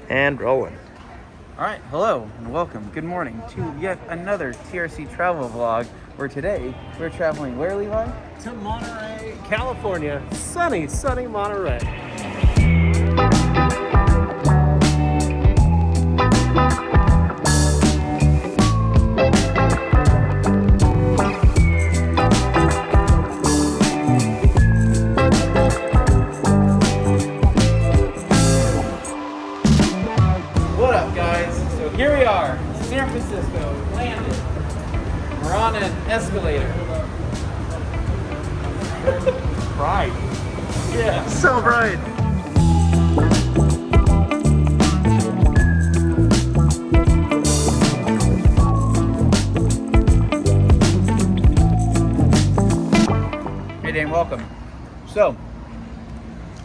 And rolling. All right, hello and welcome. Good morning to yet another TRC travel vlog. Where today we're traveling where, Levi? To Monterey, California. Sunny Monterey. What up, guys? So here we are, San Francisco, landed. We're on an escalator. Right. Yeah. So bright. Hey, Dan, welcome. So,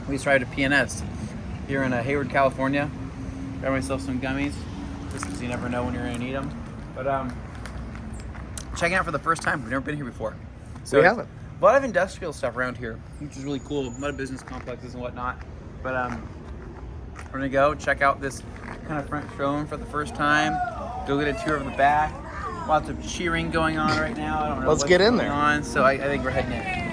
we started a PNS here in Hayward, California. Got myself some gummies, just because you never know when you're going to need them. But checking out for the first time. We've never been here before. So We haven't. A lot of industrial stuff around here, which is really cool. A lot of business complexes and whatnot. But we're going to go check out this kind of front showroom for the first time. Go get a tour of the back. Lots of cheering going on right now. I don't know Let's what's get in going there. on, so I think we're heading in.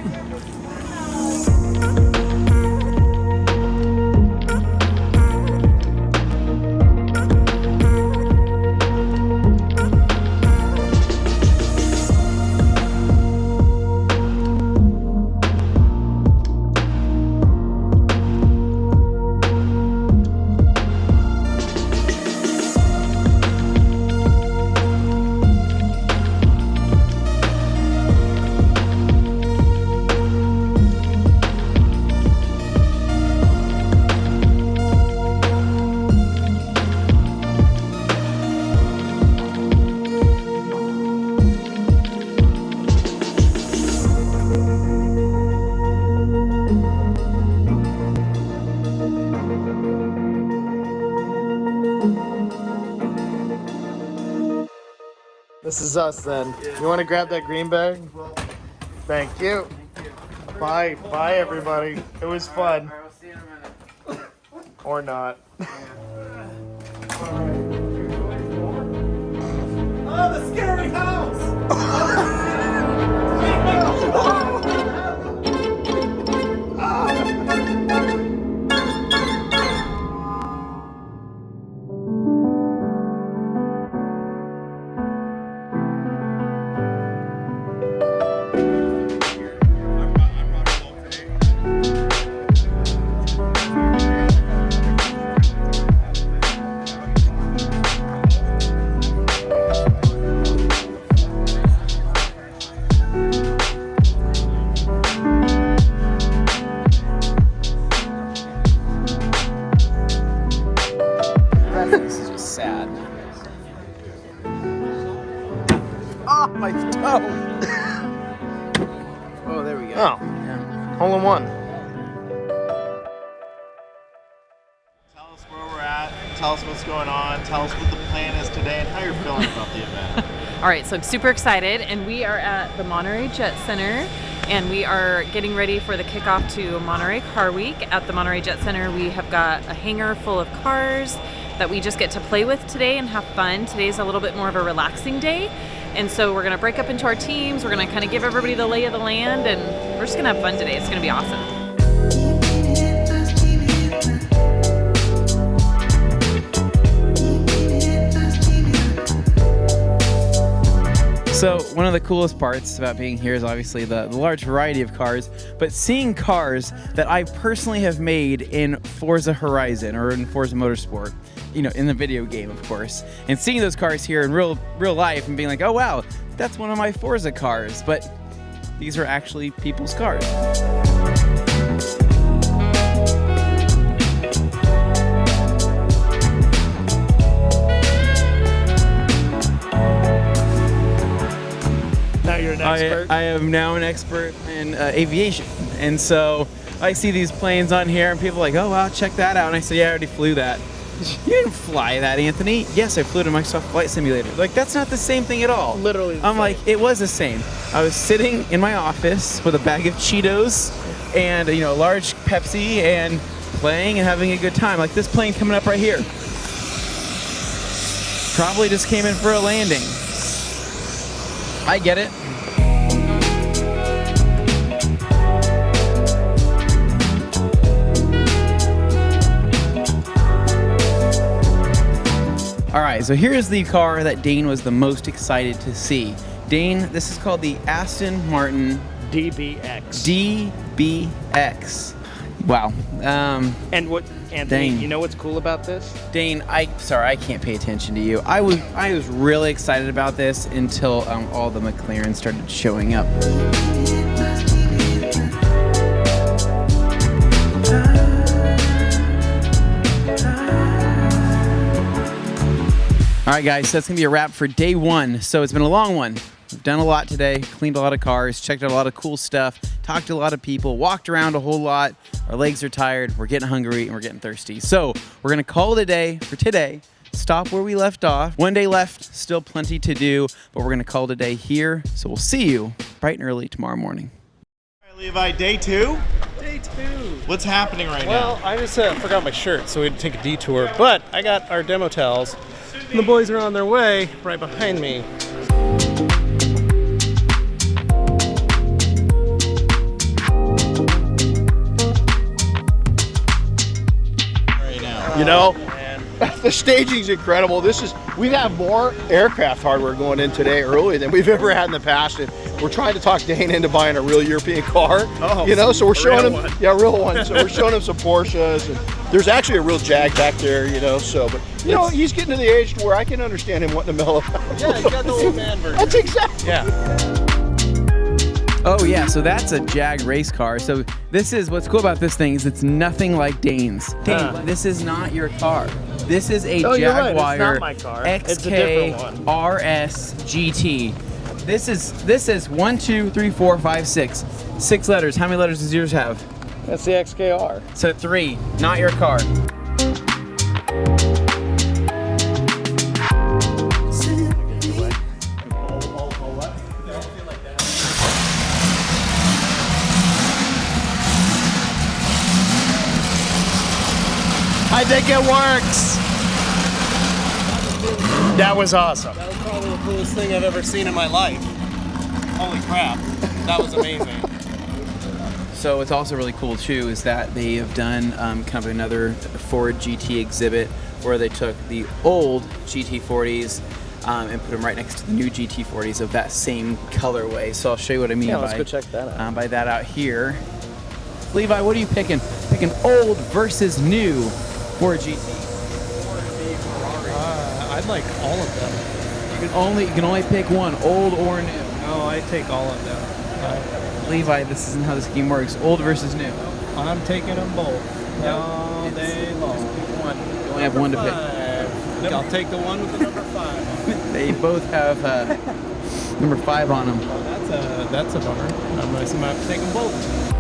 This is us then. You want to grab that green bag? Thank you. Bye. Bye, everybody. It was fun. Alright, we'll see you in a minute. Or not. Oh, the scary house! This is just sad. Oh, my toe! Oh, there we go. Oh, Yeah. hole in one. Tell us where we're at, tell us what's going on, tell us what the plan is today and how you're feeling about the event. All right, so I'm super excited, and we are at the Monterey Jet Center, and we are getting ready for the kickoff to Monterey Car Week. At the Monterey Jet Center, we have got a hangar full of cars that we just get to play with today and have fun. Today's a little bit more of a relaxing day, and so we're gonna break up into our teams. We're gonna kind of give everybody the lay of the land, and we're just gonna have fun today. It's gonna be awesome. So one of the coolest parts about being here is obviously the large variety of cars, but seeing cars that I personally have made in Forza Horizon or in Forza Motorsport, you know, in the video game, of course, and seeing those cars here in real life and being like, oh wow, that's one of my Forza cars, but these are actually people's cars. Now you're an expert. I am now an expert in aviation, and so I see these planes on here, and people are like, "Oh wow, check that out!" And I said, "Yeah, I already flew that." You didn't fly that, Anthony. Yes, I flew to Microsoft Flight Simulator. Like, that's not the same thing at all. Literally the I'm same. like, it was the same. I was sitting in my office with a bag of Cheetos and, you know, a large Pepsi and playing and having a good time. Like this plane coming up right here. Probably just came in for a landing. I get it. All right, so here's the car that Dane was the most excited to see. Dane, this is called the Aston Martin DBX. DBX. Wow. And what, Anthony, Dane. you know what's cool about this? Dane, sorry, I can't pay attention to you. I was really excited about this until all the McLarens started showing up. All right, guys, so that's gonna be a wrap for day one. So it's been a long one. We've done a lot today, cleaned a lot of cars, checked out a lot of cool stuff, talked to a lot of people, walked around a whole lot. Our legs are tired, we're getting hungry, and we're getting thirsty. So we're gonna call it a day for today, stop where we left off. One day left, still plenty to do, but we're gonna call it a day here. So we'll see you bright and early tomorrow morning. All right, Levi, day two? Day 2. What's happening right Well, now? I just forgot my shirt, so we had to take a detour. But I got our demo towels. And the boys are on their way right behind me. Right now. You know, Man. the staging's incredible. We have more aircraft hardware going in today early than we've ever had in the past. And we're trying to talk Dane into buying a real European car. Oh, you know, so we're showing him, one. yeah, real one. So we're showing him some Porsches, and there's actually a real Jag back there, you know. So, but you know, he's getting to the age to where I can understand him wanting to mellow out. Yeah, you got the old man version. That's exactly. Yeah. Oh yeah, so that's a Jag race car. So this is, what's cool about this thing is it's nothing like Dane's. Dane, this is not your car. This is a Oh, you're right. It's Jaguar not my car. XK It's a different RS GT. This is 1, 2, 3, 4, 5, 6. 6 letters. How many letters does yours have? That's the XKR. So 3, not your car. I think it works. That was awesome. That was probably the coolest thing I've ever seen in my life. Holy crap. That was amazing. So what's also really cool too is that they have done kind of another Ford GT exhibit where they took the old GT40s and put them right next to the new GT40s of that same colorway. So I'll show you what I mean Let's go check that out. by that out here. Levi, what are you picking? Picking old versus new Ford GT. I'd like all of them. You can only pick one, old or new. No, I take all of them. Levi, this isn't how this game works. Old versus new. I'm taking them both. All day long. One. You only have one to pick. Nope. I'll take the one with the number 5. They both have number 5 on them. Oh, that's a bummer. I'm gonna have to take them both.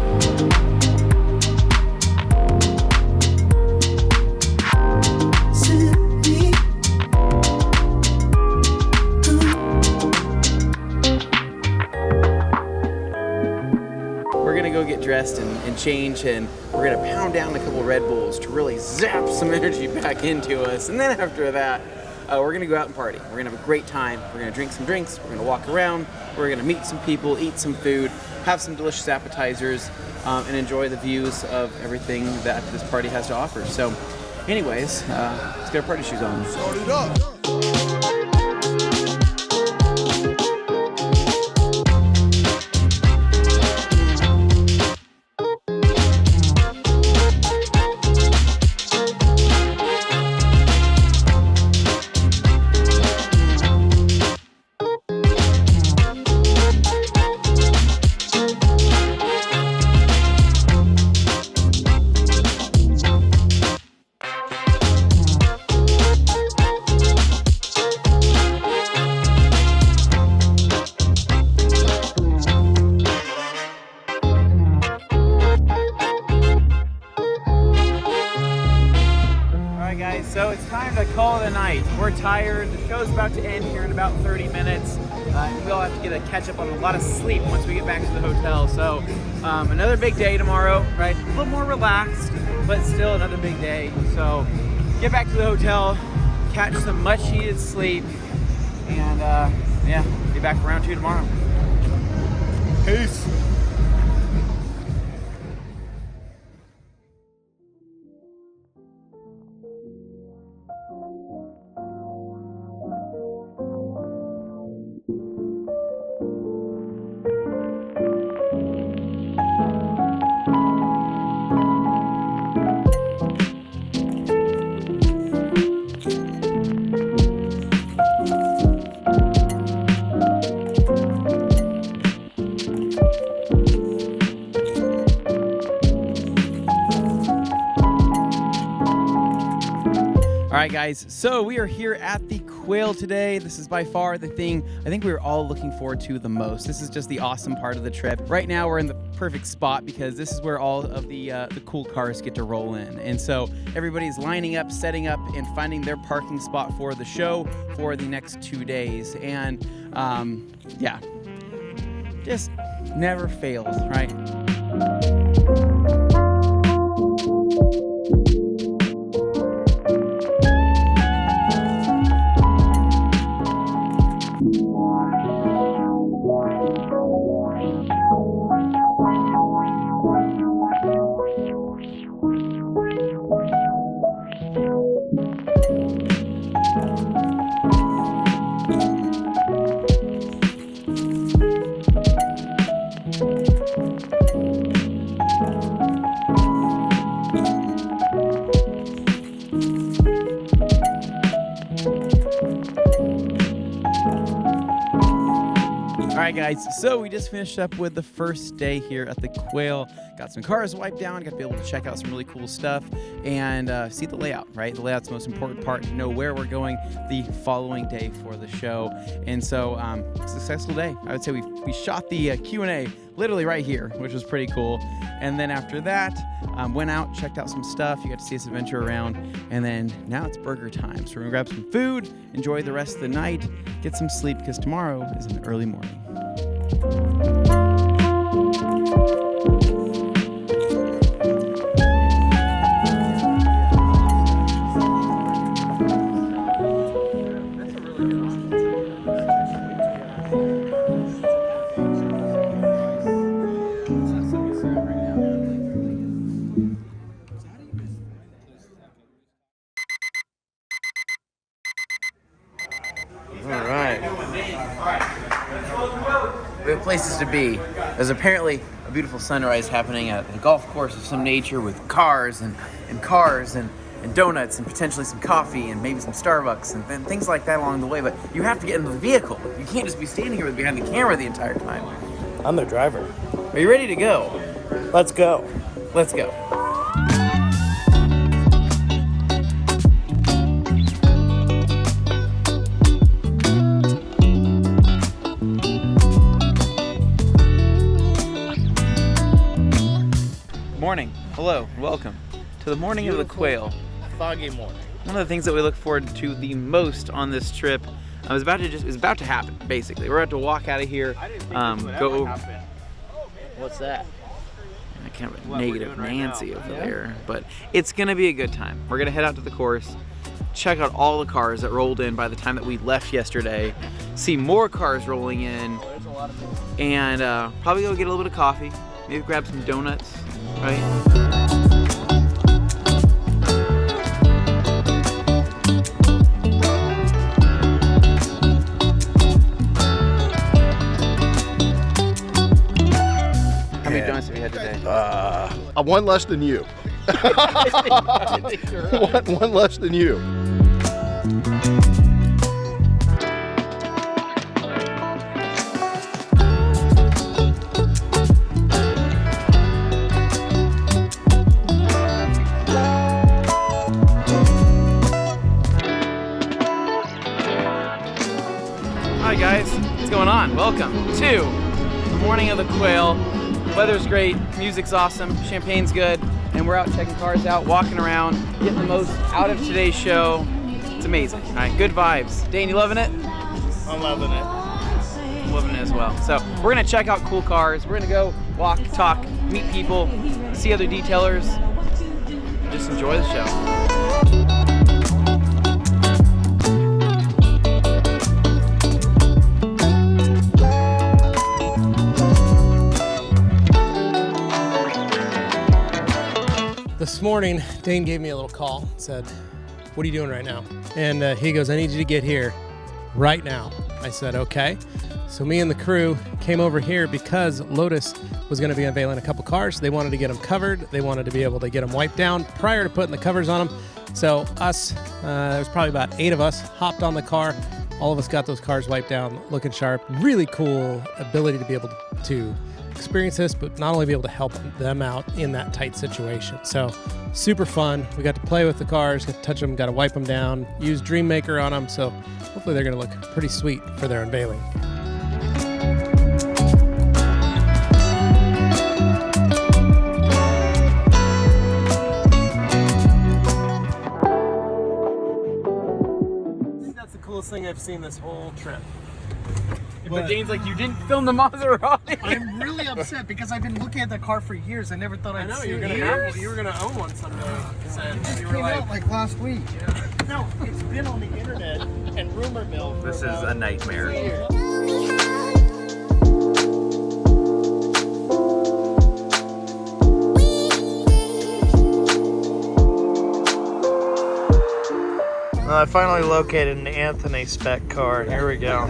We're gonna go get dressed and change, and we're gonna pound down a couple Red Bulls to really zap some energy back into us. And then after that, we're gonna go out and party. We're gonna have a great time. We're gonna drink some drinks. We're gonna walk around. We're gonna meet some people, eat some food, have some delicious appetizers, and enjoy the views of everything that this party has to offer. So, anyways, let's get our party shoes on. Start it up. So it's time to call it a night. We're tired. The show's about to end here in about 30 minutes. We all have to get a catch up on a lot of sleep once we get back to the hotel. So another big day tomorrow, right? A little more relaxed, but still another big day. So get back to the hotel, catch some much needed sleep, and yeah, be back for round 2 tomorrow. Peace. All right, guys, so we are here at the Quail today. This is by far the thing I think we were all looking forward to the most. This is just the awesome part of the trip. Right now, we're in the perfect spot because this is where all of the cool cars get to roll in. And so everybody's lining up, setting up, and finding their parking spot for the show for the next 2 days. And yeah, just never fails, right? All right, guys, so we just finished up with the first day here at the Quail. Got some cars wiped down, got to be able to check out some really cool stuff and see the layout, right? The layout's the most important part, to know where we're going the following day for the show. And so, successful day. I would say we shot the Q&A literally right here, which was pretty cool. And then after that, went out, checked out some stuff. You got to see us adventure around. And then now it's burger time. So we're gonna grab some food, enjoy the rest of the night, get some sleep, because tomorrow is an early morning. We have places to be. There's apparently a beautiful sunrise happening at a golf course of some nature with cars and donuts and potentially some coffee and maybe some Starbucks and things like that along the way. But you have to get into the vehicle. You can't just be standing here behind the camera the entire time. I'm the driver. Are you ready to go? Let's go. Let's go. Morning. Hello. Welcome to the morning of the Quail. Foggy morning. One of the things that we look forward to the most on this trip is about to happen. Basically, we're about to walk out of here. Go over. What's that? I can't negative Nancy over there, but it's gonna be a good time. We're gonna head out to the course, check out all the cars that rolled in by the time that we left yesterday, see more cars rolling in, and probably go get a little bit of coffee, maybe grab some donuts. Right? How many donuts have you had today? One less than you. one less than you. Hi guys, what's going on? Welcome to the morning of the Quail. Weather's great, music's awesome, champagne's good, and we're out checking cars out, walking around, getting the most out of today's show. It's amazing. All right, good vibes. Dane, you loving it? I'm loving it. I'm loving it as well. So we're gonna check out cool cars. We're gonna go walk, talk, meet people, see other detailers, just enjoy the show. this morning, Dane gave me a little call, said, what are you doing right now? And he goes, I need you to get here right now. I said, okay. So me and the crew came over here because Lotus was going to be unveiling a couple cars. They wanted to get them covered. They wanted to be able to get them wiped down prior to putting the covers on them. So us, there was probably about 8 of us, hopped on the car. All of us got those cars wiped down, looking sharp. Really cool ability to be able to experience this, but not only be able to help them out in that tight situation. So super fun. We got to play with the cars, got to touch them, got to wipe them down, use Dream Maker on them. So hopefully they're going to look pretty sweet for their unveiling. I think that's the coolest thing I've seen this whole trip. But Dane's like, you didn't film the Maserati. I'm really upset because I've been looking at that car for years. I never thought I'd see you were it. gonna have one. You were gonna own one someday. It You came were out like last week. no, it's been on the internet and rumor mill. This is a nightmare. I finally located an Anthony spec car. Here we go.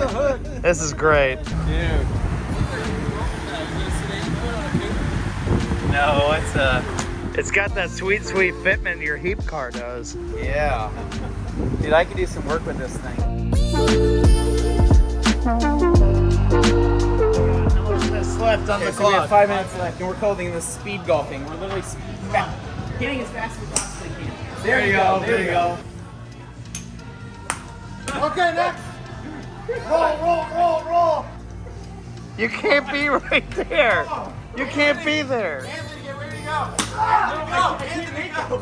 This is great. Dude. No, It's got that sweet fitment your Heap car does. yeah. Dude, I could do some work with this thing. This left on the So we have clock. 5 minutes left, and we're calling this speed golfing. We're literally hitting as fast as we possibly can. There you go. There you go. Okay, next. Roll. You can't be right there. You can't be there. Anthony, get ready to go. Go, Anthony, go.